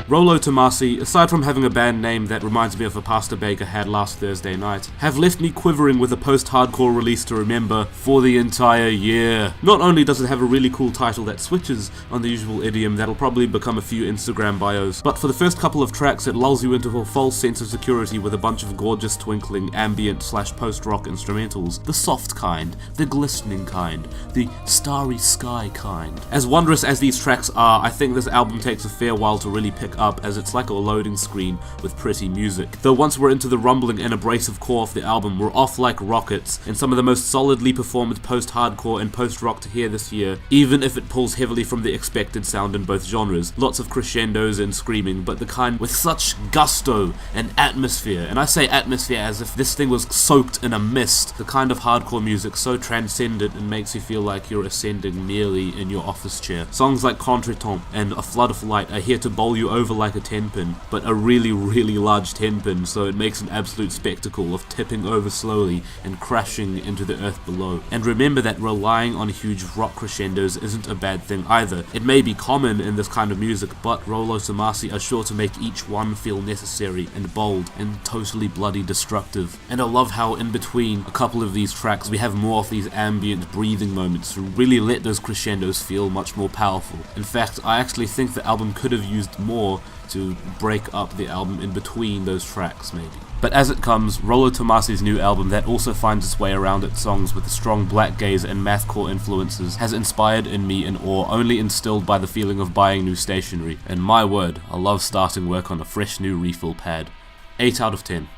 Rolo Tomassi, aside from having a band name that reminds me of a pasta baker had last Thursday night, have left me quivering with a post-hardcore release to remember for the entire year. Not only does it have a really cool title that switches on the usual idiom that'll probably become a few Instagram bios, but for the first couple of tracks it lulls you into a false sense of security with a bunch of gorgeous twinkling ambient/post-rock instrumentals. The soft kind, the glistening kind, the starry sky kind. As wondrous as these tracks are, I think this album takes a fair while to really pick up, as it's like a loading screen with pretty music. Though once we're into the rumbling and abrasive core of the album, we're off like rockets, and some of the most solidly performed post-hardcore and post-rock to hear this year, even if it pulls heavily from the expected sound in both genres. Lots of crescendos and screaming, but the kind with such gusto and atmosphere, and I say atmosphere as if this thing was soaked in a mist, the kind of hardcore music so transcendent and makes you feel like you're ascending merely in your office chair. Songs like Contretemps and A Flood of Light are here to bowl you over like a 10-pin, but a really large 10-pin, so it makes an absolute spectacle of tipping over slowly and crashing into the earth below. And remember that relying on huge rock crescendos isn't a bad thing either. It may be common in this kind of music, but Rolo Tomassi are sure to make each one feel necessary and bold and totally bloody destructive. And I love how in between a couple of these tracks we have more of these ambient breathing moments to really let those crescendos feel much more powerful. In fact, I actually think the album could have used more to break up the album in between those tracks, maybe. But as it comes, Rolo Tomassi's new album that also finds its way around its songs with the strong black gaze and mathcore influences has inspired in me an awe only instilled by the feeling of buying new stationery. And my word, I love starting work on a fresh new refill pad. 8 out of 10.